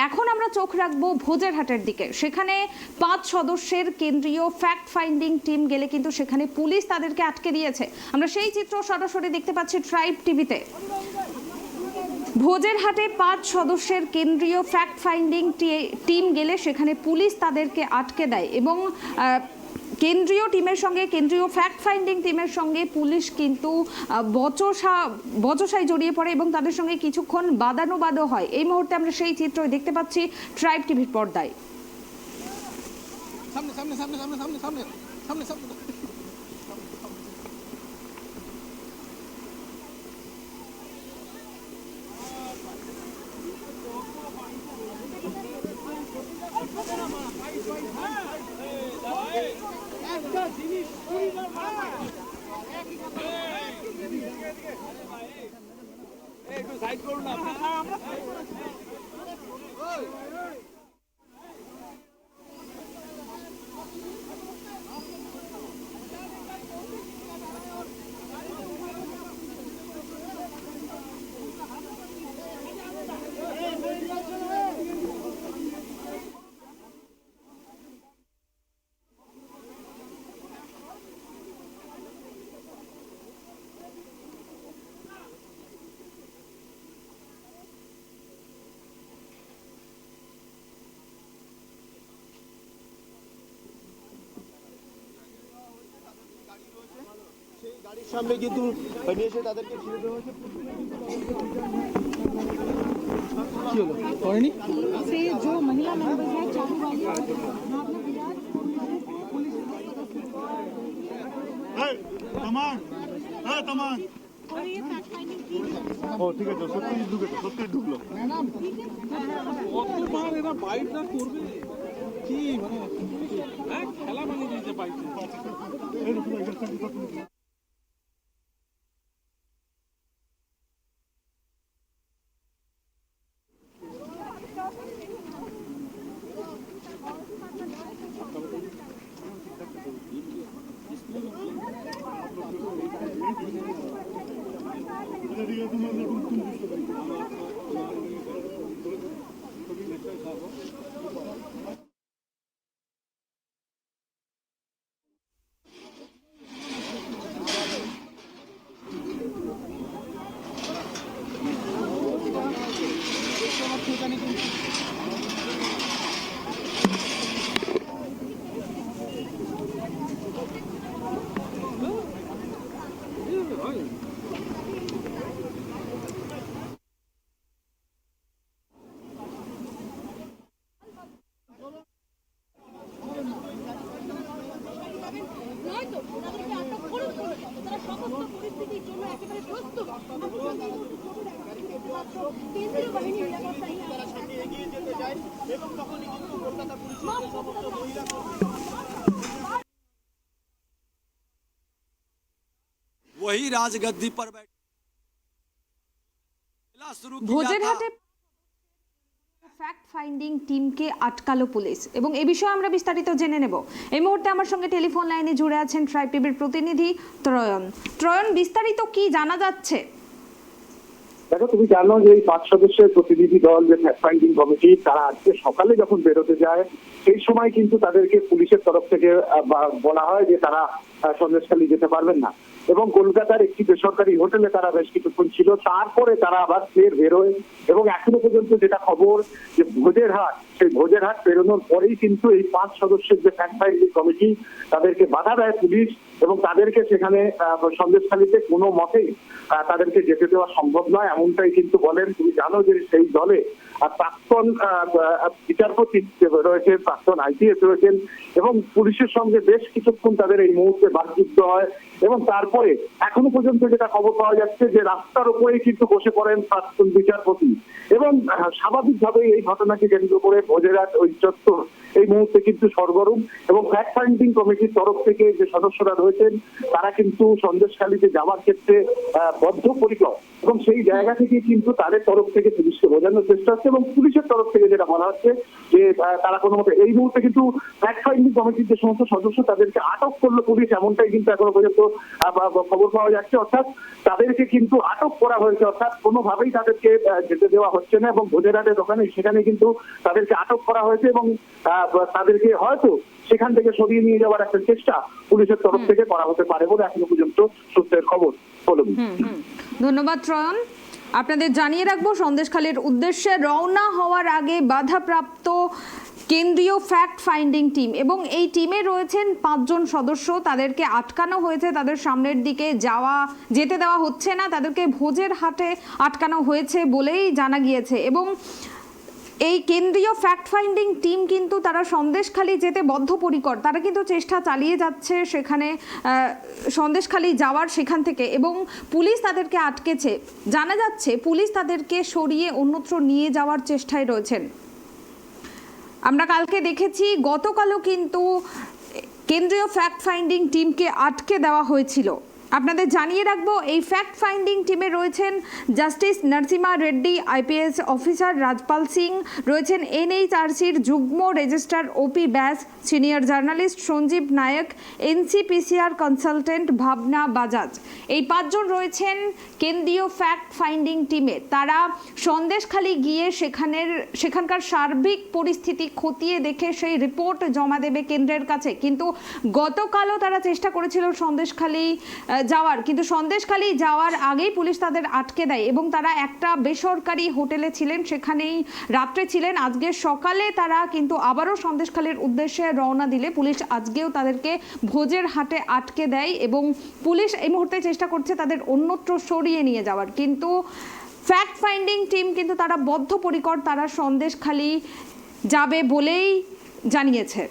এখন আমরা চোখ রাখবো ভোজেরহাটের দিকে। সেখানে 5 সদস্যের কেন্দ্রীয় ফ্যাক্ট ফাইন্ডিং টিম গেলে কিন্তু সেখানে পুলিশ তাদেরকে আটকে দিয়েছে। আমরা সেই চিত্র সরাসরি দেখতে পাচ্ছি ট্রাইব টিভিতে। ভোজেরহাটে 5 সদস্যের কেন্দ্রীয় ফ্যাক্ট ফাইন্ডিং টিম গেলে সেখানে পুলিশ তাদেরকে আটকে দেয় এবং কেন্দ্রীয় টিমের সঙ্গে, কেন্দ্রীয় ফ্যাক্ট ফাইন্ডিং টিমের সঙ্গে পুলিশ কিন্তু বচসায় জড়িয়ে পড়ে এবং তাদের সঙ্গে কিছুক্ষণ বাদানুবাদও হয়। এই মুহূর্তে আমরা সেই চিত্র দেখতে পাচ্ছি ট্রাইব টিভির পর্দায়। সামনে সামনে সামনে সামনে সামনে সামনে সামনে সামনে একটা জিনিস একটু সাইড করুন না। সেই গাড়ির সামনে কিন্তু নিয়ে এসে তাদেরকে ছেড়ে দেওয়া হয়েছে। কি হলো করেনি से जो महिला मेंबर्स हैं चालू वाली और ये फैक्ट फाइंडिंग की ও ঠিক আছে সত্যি ঢুকলো কতবার এরা বাইকটা করবে কি মানে খেলা বানিয়ে দিয়েছে বাইকটা। वही राजगद्दी पर बैठे ভোজেরহাটে ফ্যাক্ট ফাইন্ডিং টিমকে আটকালো পুলিশ এবং এই বিষয়ে আমরা বিস্তারিত জেনে নেব। এই মুহূর্তে আমার সঙ্গে টেলিফোন লাইনে জুড়ে আছেন ট্রাইব টিভির প্রতিনিধি ত্রয়ন। বিস্তারিত কি জানা যাচ্ছে? দেখো, তুমি জানো যে এই 5 সদস্যের প্রতিনিধি দল যে ফ্যাক্ট ফাইন্ডিং কমিটি, তারা আজকে সকালে যখন বেরোতে যায় সেই সময় কিন্তু তাদেরকে পুলিশের তরফ থেকে বলা হয় যে তারা সন্দেশখালী যেতে পারবেন না এবং কলকাতার একটি বেসরকারি হোটেলে তারা বেশ কিছুক্ষণ ছিল। তারপরে তারা আবার ফের বেরোয় এবং এখনো পর্যন্ত যেটা খবর যে ভোজেরহাট, সেই ভোজেরহাট বেরোনোর পরেই কিন্তু এই 5 সদস্যের যে ফ্যাক্ট ফাইন্ডিং কমিটি তাদেরকে বাধা দেয় পুলিশ এবং তাদেরকে সেখানে সন্দেশখালীতে কোনো মতেই তাদেরকে যেতে দেওয়া সম্ভব নয়, এমনটাই কিন্তু বলেন। তুমি জানো যে সেই দলে প্রাক্তন বিচারপতি রয়েছে, প্রাক্তন আইপিএস রয়েছেন এবং পুলিশের সঙ্গে বেশ কিছুক্ষণ তাদের এই মুহূর্তে বাকযুদ্ধ হয় এবং তারপরে এখনো পর্যন্ত যেটা খবর পাওয়া যাচ্ছে যে রাস্তার উপরেই কিন্তু বসে পড়েন প্রাক্তন বিচারপতি এবং স্বাভাবিকভাবেই এই ঘটনাকে কেন্দ্র করে ভোজেরহাট ওই চত্বর এই মুহূর্তে কিন্তু সরগরম এবং ফ্যাক্ট ফাইন্ডিং কমিটির তরফ থেকে যে সদস্যরা রয়েছেন তারা কিন্তু সন্দেশখালীতে যাওয়ার ক্ষেত্রে বদ্ধপরিকর এবং সেই জায়গা থেকে কিন্তু তাদের তরফ থেকে পুলিশকে বোঝানোর চেষ্টা হচ্ছে এবং পুলিশের তরফ থেকে যেটা বলা হচ্ছে যে যে তারা কোনো মতে এই মুহূর্তে কিন্তু ফ্যাক্ট ফাইন্ডিং কমিটির যে সমস্ত সদস্য তাদেরকে আটক করলো পুলিশ, এমনটাই কিন্তু এখনো পর্যন্ত খবর পাওয়া যাচ্ছে। অর্থাৎ তাদেরকে কিন্তু আটক করা হয়েছে, অর্থাৎ কোনোভাবেই তাদেরকে যেতে দেওয়া হচ্ছে না এবং ভোজেরহাটের দোকানে সেখানে কিন্তু তাদেরকে আটক করা হয়েছে এবং তাদেরকে হয়তো সেখান থেকে সরিয়ে নিয়ে যাওয়ার একটা চেষ্টা পুলিশের তরফ থেকে করা হতে পারে বলে এখনো পর্যন্ত সূত্রের খবর। ধন্যবাদ ত্রয়ন। আপনাদের জানিয়ে রাখবো সন্দেশখালীর উদ্দেশ্যে রওনা হওয়ার আগে বাধাপ্রাপ্ত কেন্দ্রীয় ফ্যাক্ট ফাইন্ডিং টিম এবং এই টিমে রয়েছেন 5 জন সদস্য। তাদেরকে আটকানো হয়েছে, তাদের সামনের দিকে যেতে দেওয়া হচ্ছে না, তাদেরকে ভোজের হাটে আটকানো হয়েছে বলেই জানা গিয়েছে। এবং এই কেন্দ্রীয় ফ্যাক্ট ফাইন্ডিং টিম কিন্তু তারা সন্দেশখালী যেতে বদ্ধপরিকর, তারা কিন্তু চেষ্টা চালিয়ে যাচ্ছে সেখানে সন্দেশখালী যাওয়ার সেখান থেকে, এবং পুলিশ তাদেরকে আটকেছে। জানা যাচ্ছে পুলিশ তাদেরকে সরিয়ে অন্যত্র নিয়ে যাওয়ার চেষ্টায় রয়েছেন। আমরা কালকে দেখেছি, গতকালও কিন্তু কেন্দ্রীয় ফ্যাক্ট ফাইন্ডিং টিমকে আটকে দেওয়া হয়েছিল। আপনাদের জানিয়ে রাখবো এই ফ্যাক্ট ফাইন্ডিং টিমে রয়েছেন justice Narasimha Reddy, IPS officer Rajpal Singh, রয়েছেন এনএইচআরসির যুগ্ম রেজিস্ট্রার ওপি ব্যাস, সিনিয়র জার্নালিস্ট সঞ্জীব নায়ক, এনসিপিসিআর কনসালটেন্ট ভাবনা বাজাজ। এই 5 জন রয়েছেন কেন্দ্রীয় ফ্যাক্ট ফাইন্ডিং টিমে। তারা সন্দেশখালী গিয়ে সেখানকার সার্বিক পরিস্থিতি খতিয়ে দেখে সেই রিপোর্ট জমা দেবে কেন্দ্রের কাছে। কিন্তু গতকালও তারা চেষ্টা করেছিল সন্দেশখালী যাওয়ার, কিন্তু সন্দেশখালী যাওয়ার আগেই পুলিশ তাদের আটকে দেয় এবং তারা একটা বেসরকারি হোটেলে ছিলেন, সেখানেই রাত্রে ছিলেন। আজকে সকালে তারা কিন্তু আবারও সন্দেশখালীর উদ্দেশ্যে রওনা দিলে পুলিশ আজকেও তাদেরকে ভোজের হাটে আটকে দেয় এবং পুলিশ এই মুহূর্তে চেষ্টা করছে তাদের অন্যত্র সরিয়ে নিয়ে যাওয়ার। কিন্তু ফ্যাক্ট ফাইন্ডিং টিম কিন্তু তারা বদ্ধপরিকর, তারা সন্দেশখালী যাবে বলেই জানিয়েছে।